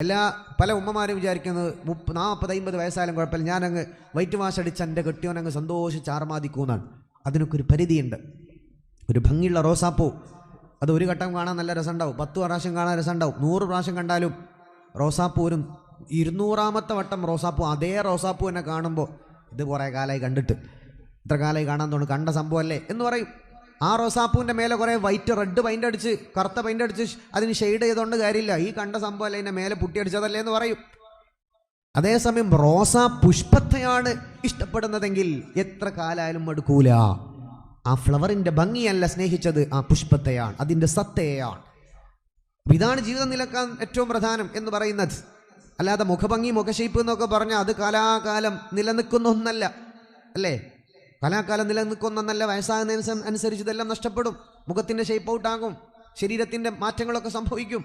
പല ഉമ്മമാരും വിചാരിക്കുന്നത് 40-50 വയസ്സായാലും കുഴപ്പമില്ല, ഞാനങ്ങ് വൈറ്റ് വാഷ് അടിച്ച് എൻ്റെ കെട്ടിയോനങ്ങ് സന്തോഷിച്ച് ആർമാദിക്കൂന്നാണ്. അതിനൊക്കെ ഒരു പരിധിയുണ്ട്. ഒരു ഭംഗിയുള്ള റോസാപ്പൂ അത് ഒരു ഘട്ടം കാണാൻ നല്ല രസമുണ്ടാവും, 10 പ്രാവശ്യം കാണാൻ രസമുണ്ടാവും, 100 പ്രാവശ്യം കണ്ടാലും റോസാപ്പൂ ഒരു 200ാമത്തെ വട്ടം റോസാപ്പൂ അതേ റോസാപ്പൂ എന്നെ കാണുമ്പോൾ ഇത് കുറേ കാലമായി കണ്ടിട്ട്, ഇത്ര കാലമായി കാണാൻ തോന്നുന്നു, കണ്ട സംഭവമല്ലേ എന്ന് പറയും. ആ റോസാപ്പൂവിൻ്റെ മേലെ കുറേ വൈറ്റ് റെഡ് പെയിൻ്റ് അടിച്ച് കറുത്ത പെയിൻ്റ് അടിച്ച് അതിന് ഷെയ്ഡ് ചെയ്തുകൊണ്ട് കാര്യമില്ല, ഈ കണ്ട സംഭവമല്ലേ ഇതിൻ്റെ മേലെ പുട്ടിയടിച്ചതല്ലേ എന്ന് പറയും. അതേസമയം റോസാ പുഷ്പത്തെയാണ് ഇഷ്ടപ്പെടുന്നതെങ്കിൽ എത്ര കാലായാലും മടുക്കൂല. ആ ഫ്ലവറിൻ്റെ ഭംഗിയല്ല സ്നേഹിച്ചത്, ആ പുഷ്പത്തെയാണ്, അതിൻ്റെ സത്തയാണ്. ഇതാണ് ജീവിതം നിലക്കാൻ ഏറ്റവും പ്രധാനം എന്ന് പറയുന്നത്. അല്ലാതെ മുഖഭംഗി മുഖശേപ്പ് എന്നൊക്കെ പറഞ്ഞാൽ അത് കാലാകാലം നിലനിൽക്കുന്ന ഒന്നല്ല, അല്ലേ? കാലാകാലം നിലനിൽക്കുന്ന ഒന്നല്ല. വയസ്സാകുന്നതിന് അനുസരിച്ച് ഇതെല്ലാം നഷ്ടപ്പെടും, മുഖത്തിൻ്റെ ഷേപ്പ് ഔട്ടാകും, ശരീരത്തിൻ്റെ മാറ്റങ്ങളൊക്കെ സംഭവിക്കും.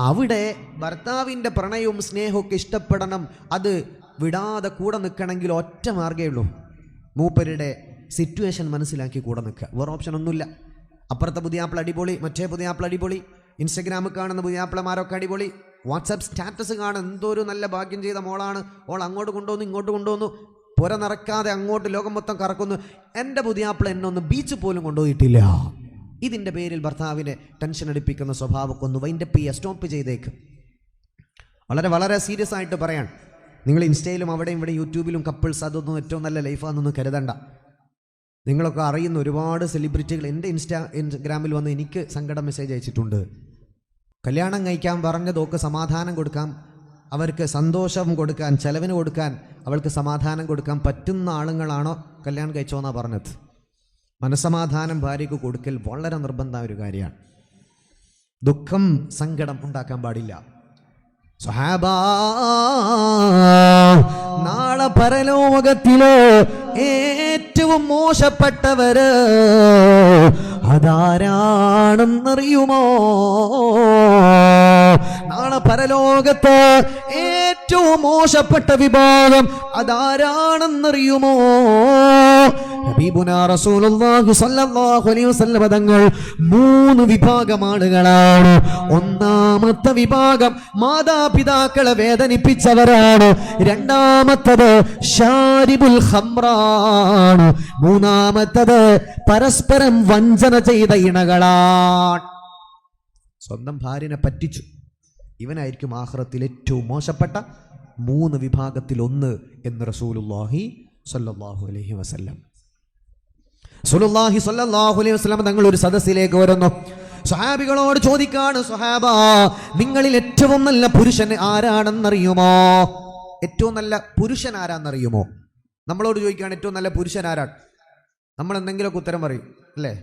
അവിടെ ഭർത്താവിൻ്റെ പ്രണയവും സ്നേഹമൊക്കെ ഇഷ്ടപ്പെടണം, അത് വിടാതെ കൂടെ നിൽക്കണമെങ്കിൽ ഒറ്റ മാർഗ്ഗമേ ഉള്ളൂ, മൂപ്പരുടെ സിറ്റുവേഷൻ മനസ്സിലാക്കി കൂടെ നിൽക്കുക. വേറെ ഓപ്ഷൻ ഒന്നുമില്ല. അപ്പുറത്തെ പുതിയാപ്പിള അടിപൊളി, മറ്റേ പുതിയാപ്പിള അടിപൊളി, ഇൻസ്റ്റഗ്രാമിൽ കാണുന്ന പുതിയാപ്പിളമാരൊക്കെ അടിപൊളി, വാട്സാപ്പ് സ്റ്റാറ്റസ് കാണും എന്തോരു നല്ല ഭാഗ്യം ചെയ്ത മോളാണ്, ഓൾ അങ്ങോട്ട് കൊണ്ടുവന്നു ഇങ്ങോട്ട് കൊണ്ടുവന്നു, പുര നിറക്കാതെ അങ്ങോട്ട് ലോകം മൊത്തം കറക്കുന്നു. എൻ്റെ പുതിയാപ്പിള എന്നൊന്ന് ബീച്ച് പോലും കൊണ്ടുപോയിട്ടില്ല. ഇതിൻ്റെ പേരിൽ ഭർത്താവിനെ ടെൻഷൻ അടിപ്പിക്കുന്ന സ്വഭാവമൊക്കെ ഒന്ന് വൈൻഡപ്പ് ചെയ്യുക, സ്റ്റോപ്പ് ചെയ്തേക്ക്. വളരെ വളരെ സീരിയസ് ആയിട്ട് പറയാൻ, നിങ്ങൾ ഇൻസ്റ്റയിലും അവിടെയും ഇവിടെ യൂട്യൂബിലും കപ്പിൾസ് അതൊന്നും ഏറ്റവും നല്ല ലൈഫാണെന്നൊന്നും കരുതണ്ട. നിങ്ങളൊക്കെ അറിയുന്ന ഒരുപാട് സെലിബ്രിറ്റികൾ എൻ്റെ ഇൻസ്റ്റഗ്രാമിൽ വന്ന് എനിക്ക് സങ്കടം മെസ്സേജ് അയച്ചിട്ടുണ്ട്. കല്യാണം കഴിക്കാൻ പറഞ്ഞതൊക്കെ സമാധാനം കൊടുക്കാം, അവർക്ക് സന്തോഷം കൊടുക്കാൻ, ചെലവിന് കൊടുക്കാൻ, അവൾക്ക് സമാധാനം കൊടുക്കാൻ പറ്റുന്ന ആളുകളാണോ കല്യാണം കഴിച്ചോന്നാണ് പറഞ്ഞത്. മനസ്സമാധാനം ഭാര്യയ്ക്ക് കൊടുക്കൽ വളരെ നിർബന്ധമായ ഒരു കാര്യമാണ്. ദുഃഖം സങ്കടം ഉണ്ടാക്കാൻ പാടില്ല. സ്വഹാബാ, നാളെ പരലോകത്തിലോ ഏറ്റവും മോശപ്പെട്ടവര് അതാരാണെന്നറിയുമോ? നാളെ പരലോകത്ത് ഏറ്റവും മോശപ്പെട്ട വിഭാഗം അതാരാണെന്നറിയുമോ? ഹബീബുനാ റസൂലുള്ളാഹി സ്വല്ലല്ലാഹു അലൈഹി വസല്ലം തങ്ങൾ 3 വിഭാഗം ആളുകളാണ്. ഒന്നാമത്തെ വിഭാഗം മാതാപിതാക്കളെ വേദനിപ്പിച്ചവരാണ്. രണ്ടാമത്തത് ഷാരിബുൽ ഖംറാണ്. മൂന്നാമത്തത് പരസ്പരം വഞ്ചന ചെയ്ത ഇണകളാണ്. സ്വന്തം ഭാര്യനെ പറ്റിച്ചു, ഇവനായിരിക്കും ആഖിറത്തിൽ ഏറ്റവും മോശപ്പെട്ട 3 വിഭാഗത്തിൽ ഒന്ന് എന്ന് റസൂലുള്ളാഹി സ്വല്ലല്ലാഹു അലൈഹി വസല്ലം. റസൂലുള്ളാഹി സ്വല്ലല്ലാഹു അലൈഹി വസല്ലം തങ്ങൾ ഒരു സദസ്സിലേക്ക് വരുന്നു. സ്വഹാബികളോട് ചോദിക്കാണ്, സ്വഹാബ, നിങ്ങളിൽ ഏറ്റവും നല്ല പുരുഷൻ ആരാണെന്നറിയുമോ? ഏറ്റവും നല്ല പുരുഷൻ ആരാന്നറിയുമോ? നമ്മളോട് ചോദിക്കുകയാണ് ഏറ്റവും നല്ല പുരുഷൻ ആരാണ്. നമ്മൾ എന്തെങ്കിലുമൊക്കെ ഉത്തരം പറയും, അല്ലേ?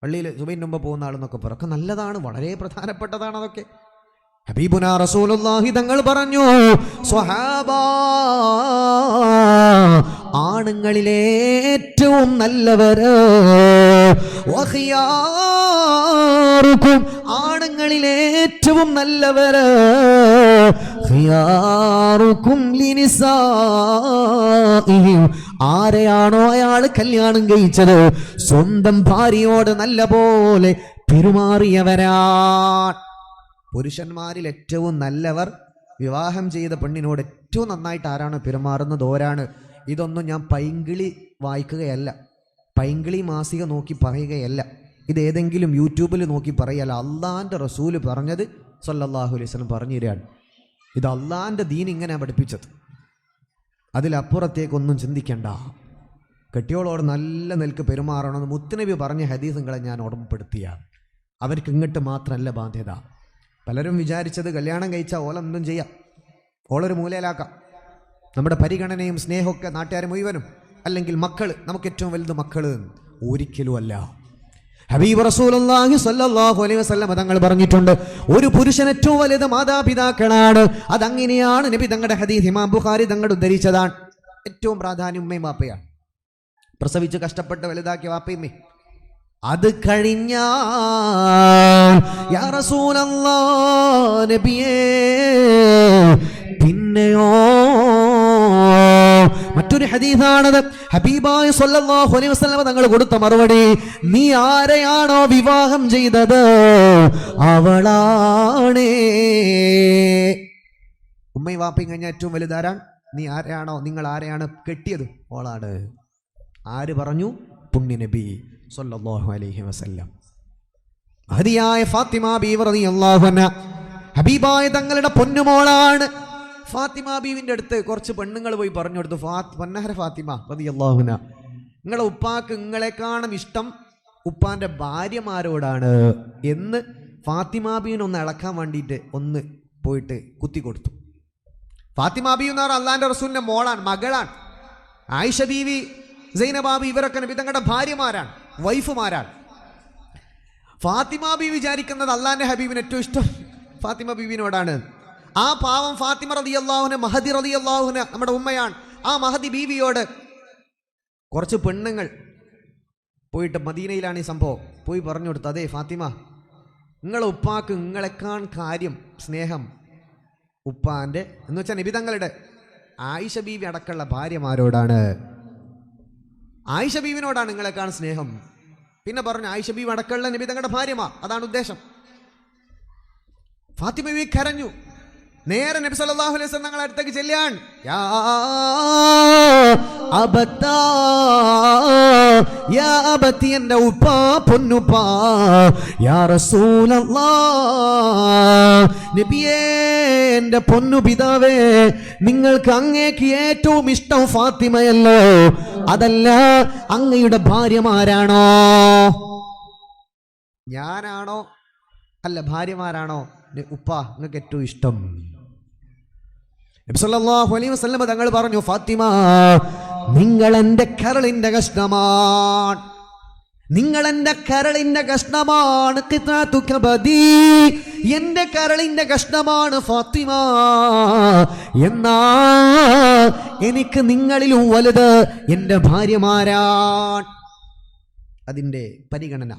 പള്ളിയിൽ സുബഹിന്റെ മുമ്പ് പോകുന്ന ആളെന്നൊക്കെ പറയും, ഒക്കെ നല്ലതാണ്, വളരെ പ്രധാനപ്പെട്ടതാണ് അതൊക്കെ. ഹബീബുനാ റസൂലുള്ളാഹി തങ്ങൾ പറഞ്ഞു, സ്വഹാബാ, ആണുങ്ങളിലെ ഏറ്റവും നല്ലവര്, വഖിയാറുക്കും, ആണുങ്ങളിലെ ഏറ്റവും നല്ലവര്, ഖിയാറുക്കും ലിനിസാഇഹിം, ആരെയാണോ അയാൾ കല്യാണം കഴിച്ചത് സ്വന്തം ഭാര്യയോട് നല്ല പോലെ പെരുമാറിയവരാണ്. പുരുഷന്മാരിൽ ഏറ്റവും നല്ലവർ വിവാഹം ചെയ്ത പെണ്ണിനോട് ഏറ്റവും നന്നായിട്ട് ആരാണ് പെരുമാറുന്നത് ഓരാണ്. ഇതൊന്നും ഞാൻ പൈങ്കിളി വായിക്കുകയല്ല, പൈങ്കിളി മാസിക നോക്കി പറയുകയല്ല, ഇത് ഏതെങ്കിലും യൂട്യൂബിൽ നോക്കി പറയല്ല. അള്ളാൻ്റെ റസൂല് പറഞ്ഞത് സല്ലല്ലാഹു അലൈഹി വസല്ലം പറഞ്ഞു തരാണ്. ഇത് അള്ളാൻ്റെ ദീൻ ഇങ്ങനെ പഠിപ്പിച്ചത്, അതിലപ്പുറത്തേക്കൊന്നും ചിന്തിക്കണ്ട. കെട്ടിയോളോട് നല്ല നിൽക്ക് പെരുമാറണമെന്ന് മുത്തുനബി പറഞ്ഞ ഹദീസുകളെ ഞാൻ ഓർമ്മപ്പെടുത്തിയ, അവർക്ക് ഇങ്ങോട്ട് മാത്രമല്ല ബാധ്യത. പലരും വിചാരിച്ചത് കല്യാണം കഴിച്ചാൽ ഓലെന്തും ചെയ്യാം, ഓളൊരു മൂലയിലാക്കാം, നമ്മുടെ പരിഗണനയും സ്നേഹമൊക്കെ നാട്ടുകാർ മുഴുവനും, അല്ലെങ്കിൽ മക്കള്, നമുക്ക് ഏറ്റവും വലുത് മക്കള്. ഒരിക്കലും അല്ല. ഹബീബ് റസൂലുള്ളാഹി സ്വല്ലല്ലാഹു അലൈഹി വസല്ലം തങ്ങൾ പറഞ്ഞിട്ടുണ്ട്, ഒരു പുരുഷൻ ഏറ്റവും വലുത് മാതാപിതാക്കളാണ്. അതങ്ങനെയാണ് നബി തങ്ങളുടെ ഹദീസ് ഇമാം ബുഖാരി തങ്ങൾ ഉദ്ധരിച്ചതാണ്. ഏറ്റവും പ്രാധാന്യം ഉമ്മയും വാപ്പയാണ്, പ്രസവിച്ച് കഷ്ടപ്പെട്ട് വലുതാക്കിയ വാപ്പയമ്മേ. അത് കഴിഞ്ഞാൽ യാ റസൂലല്ലാഹ് നബിയേ, പിന്നെയോ? മറ്റൊരു ഹദീസാണത്. ഹബീബായ സ്വല്ലല്ലാഹു അലൈഹി വസല്ലം തങ്ങൾ കൊടുത്ത മറുപടി, നീ ആരെയാണോ വിവാഹം ചെയ്തത് അവളാണേ. ഉമ്മയും വാപ്പയും കഴിഞ്ഞാൽ ഏറ്റവും വലുതാരാണ്? നീ ആരെയാണോ, നിങ്ങൾ ആരെയാണ് കെട്ടിയത്, ഓളാണ്. ആര് പറഞ്ഞു? പുണ്യ നബി സല്ലല്ലാഹു അലൈഹി വസല്ലം. മഹദിയായ ഫാത്തിമ ബീവി റളിയല്ലാഹു അൻഹ ഹബീബായ തങ്ങളുടെ പൊന്നുമോളാണ്. ഫാത്തിമ ബീവിന്റെ അടുത്ത് കുറച്ച് പെണ്ണുങ്ങൾ പോയി പറഞ്ഞു കൊടുത്തു, പൊന്നഹര ഫാത്തിമ റളിയല്ലാഹു അൻഹ, നിങ്ങളെ ഉപ്പാക്ക് നിങ്ങളെക്കാളും ഇഷ്ടം ഉപ്പാന്റെ ഭാര്യമാരോടാണ് എന്ന് ഫാത്തിമ ബീവിനെ ഒന്ന് ഇളക്കാൻ വേണ്ടിയിട്ട് ഒന്ന് പോയിട്ട് കുത്തി കൊടുത്തു. ഫാത്തിമ ബീവി എന്ന് പറഞ്ഞാൽ അള്ളാന്റെ റസൂലിന്റെ മോളാണ്, മകളാണ്. ആയിഷ ബീവി, സൈനബ ബീവി ഇവരൊക്കെ നബി തങ്ങളുടെ ഭാര്യമാരാണ്, വൈഫുമാരാണ്. ഫാത്തിമ ബീവി വിചാരിക്കുന്നത് അള്ളാന്റെ ഹബീബിന് ഏറ്റവും ഇഷ്ടം ഫാത്തിമ ബീവിനോടാണ്. ആ പാവം ഫാത്തിമ റളിയല്ലാഹു അൻഹ, മഹദി റളിയല്ലാഹു അൻഹ നമ്മുടെ ഉമ്മയാണ്, ആ മഹദി ബീവിയോട് കുറച്ച് പെണ്ണുങ്ങൾ പോയിട്ട്, മദീനയിലാണ് ഈ സംഭവം, പോയി പറഞ്ഞു കൊടുത്തു, അതെ ഫാത്തിമ, നിങ്ങളെ ഉപ്പാക്ക് നിങ്ങളെക്കാൾ കാര്യം സ്നേഹം ഉപ്പാന്റെ എന്ന് വെച്ചാൽ നബി തങ്ങളുടെ ആയിഷ ബീവി അടക്കമുള്ള ഭാര്യമാരോടാണ്, ആയിഷ ബീവിനോടാണ് നിങ്ങളെക്കാൾ സ്നേഹം. പിന്നെ പറഞ്ഞു ആയിഷ ബീവി അടക്കമുള്ള നബി തങ്ങളുടെ ഭാര്യമാർ, അതാണ് ഉദ്ദേശം. ഫാത്തിമ ബീവി കരഞ്ഞു. നേരെ നബി സല്ലല്ലാഹു അലൈഹി വസല്ലം തങ്ങളുടെ അടുത്തേക്ക് ചെല്ലാൻ, യാ അബത്താ, യാ അബത്തി, എൻ്റെ ഉപ്പാ, പൊന്നുപ്പാ, യാ റസൂലല്ലാഹ്, നബിയേ, എൻ്റെ പൊന്നു പിതാവേ, നിങ്ങൾക്ക് അങ്ങേക്ക് ഏറ്റവും ഇഷ്ടം ഫാത്തിമയല്ലോ, അതല്ല അങ്ങയുടെ ഭാര്യമാരാണോ? ഞാനാണോ അല്ല ഭാര്യമാരാണോ ഉപ്പ നിങ്ങൾക്ക് ഏറ്റവും ഇഷ്ടം? നബി സല്ലല്ലാഹു അലൈഹി വസല്ലം തങ്ങൾ പറഞ്ഞു, ഫാത്തിമ, നിങ്ങൾ എൻ്റെ കരളിന്റെ കഷ്ണമാണ്, നിങ്ങൾ എൻ്റെ കരളിന്റെ കഷ്ണമാണ്, എന്റെ കരളിന്റെ കഷ്ണമാണ് ഫാത്തിമ. എന്നാ എനിക്ക് നിങ്ങളിലും വലുത് എൻ്റെ ഭാര്യമാരാണ്. അതിൻ്റെ പരിഗണന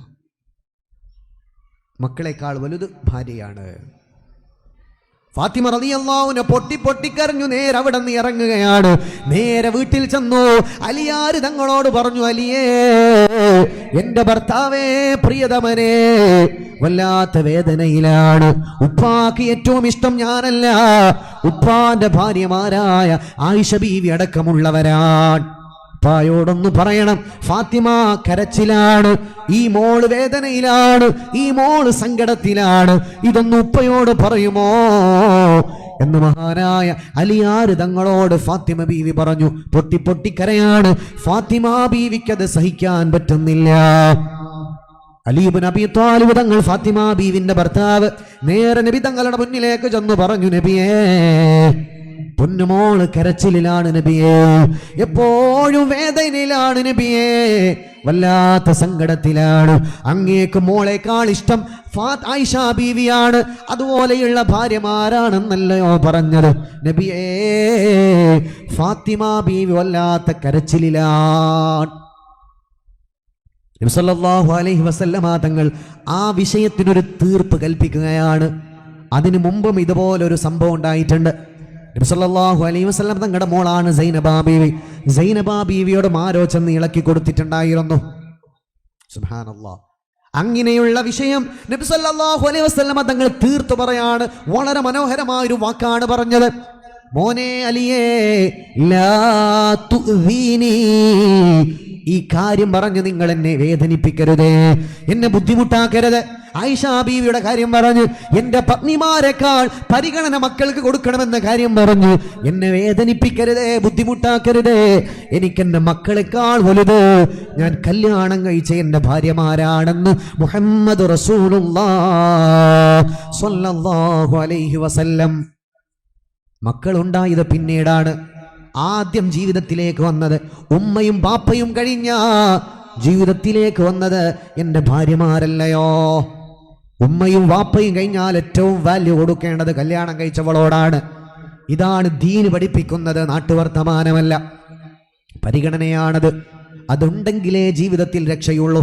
മക്കളെക്കാൾ വലുത് ഭാര്യയാണ്. ഫാത്തിമ റളിയല്ലാഹു അൻഹ പൊട്ടിക്കരഞ്ഞു. നേരെ അവിടെ നിന്ന് ഇറങ്ങുകയാണ്. നേരെ വീട്ടിൽ ചെന്നു. അലിയാർ തങ്ങളോട് പറഞ്ഞു, അലിയേ, എന്റെ ഭർത്താവേ, പ്രിയതമനെ, വല്ലാത്ത വേദനയിലാണ്. ഉപ്പാക്ക് ഏറ്റവും ഇഷ്ടം ഞാനല്ല, ഉപ്പാന്റെ ഭാര്യമാരായ ആയിഷ ബീവി അടക്കമുള്ളവരാണ്. ഉപ്പായോടൊന്ന് പറയണം, ഫാത്തിമ കരച്ചിലാണ്, ഈ മോള് വേദനയിലാണ്, ഈ മോള് സങ്കടത്തിലാണ്, ഇതൊന്ന് ഉപ്പയോട് പറയുമോ എന്ന് മഹാനായ അലിയാർ തങ്ങളോട് ഫാത്തിമ ബീവി പറഞ്ഞു. പൊട്ടിക്കരയാണ്. ഫാത്തിമ ബീവിക്കത് സഹിക്കാൻ പറ്റുന്നില്ല. അലി ഇബ്നു അബീ ത്വാലിബ് തങ്ങൾ, ഫാത്തിമ ബീവിന്റെ ഭർത്താവ്, നേരെ നബി തങ്ങളുടെ മുന്നിലേക്ക് ചെന്ന് പറഞ്ഞു, നബിയേ, പൊന്നുമോള് കരച്ചിലാണ് നബിയേ, എപ്പോഴും വേദനയിലാണ് നബിയേ, വല്ലാത്ത സങ്കടത്തിലാണ്. അങ്ങേക്ക് മോളെക്കാൾ ഇഷ്ടം ആയിഷ ബീവിയാണ്, അതുപോലെയുള്ള ഭാര്യമാരാണെന്നല്ലയോ പറഞ്ഞത്? നബിയേ, ഫാത്തിമ ബീവി വല്ലാത്ത കരച്ചിലാണ്. നബി സല്ലല്ലാഹു അലൈഹി വസല്ലമ തങ്ങൾ ആ വിഷയത്തിനൊരു തീർപ്പ് കൽപ്പിക്കുകയാണ്. അതിനു മുമ്പും ഇതുപോലൊരു സംഭവം ഉണ്ടായിട്ടുണ്ട്. നബി സല്ലല്ലാഹു അലൈഹി വസല്ലം തങ്ങളുടെ മോളാണ് സൈനബ ബീവി. സൈനബ ബീവിയോട് ആരോ ചെന്ന് ഇളക്കി കൊടുത്തിട്ടുണ്ടായിരുന്നു. സുബ്ഹാനല്ലാഹ്. അങ്ങനെയുള്ള വിഷയം നബി സല്ലല്ലാഹു അലൈഹി വസല്ലം തങ്ങൾ തീർത്തു പറയാണ്. വളരെ മനോഹരമായ ഒരു വാക്കാണ് പറഞ്ഞത്. മോനെ അലിയേ, ലാ തുഅ്ദീനി, ഈ കാര്യം പറഞ്ഞ് നിങ്ങൾ എന്നെ വേദനിപ്പിക്കരുതേ, എന്നെ ബുദ്ധിമുട്ടാക്കരുത്. ആയിഷ ബീവിയുടെ കാര്യം പറഞ്ഞ്, എന്റെ പത്നിമാരെക്കാൾ പരിഗണന മക്കൾക്ക് കൊടുക്കണമെന്ന കാര്യം പറഞ്ഞു എന്നെ വേദനിപ്പിക്കരുതേ, ബുദ്ധിമുട്ടാക്കരുതേ. എനിക്കെന്റെ മക്കളെക്കാൾ വലുത് ഞാൻ കല്യാണം കഴിച്ച എന്റെ ഭാര്യമാരാണെന്ന് മുഹമ്മദ് റസൂലുള്ളാഹി സ്വല്ലല്ലാഹു അലൈഹി വസല്ലം. മക്കളുണ്ടായത് പിന്നീടാണ്. ആദ്യം ജീവിതത്തിലേക്ക് വന്നത് ഉമ്മയും ബാപ്പയും കഴിഞ്ഞ ജീവിതത്തിലേക്ക് വന്നത് എൻ്റെ ഭാര്യമാരല്ലയോ? ഉമ്മയും വാപ്പയും കഴിഞ്ഞാൽ ഏറ്റവും വാല്യൂ കൊടുക്കേണ്ടത് കല്യാണം കഴിച്ചവളോടാണ്. ഇതാണ് ദീൻ പഠിപ്പിക്കുന്നത്, നാട്ടുവർത്തമാനമല്ല. പരിഗണനയാണത്. അതുണ്ടെങ്കിലേ ജീവിതത്തിൽ രക്ഷയുള്ളൂ.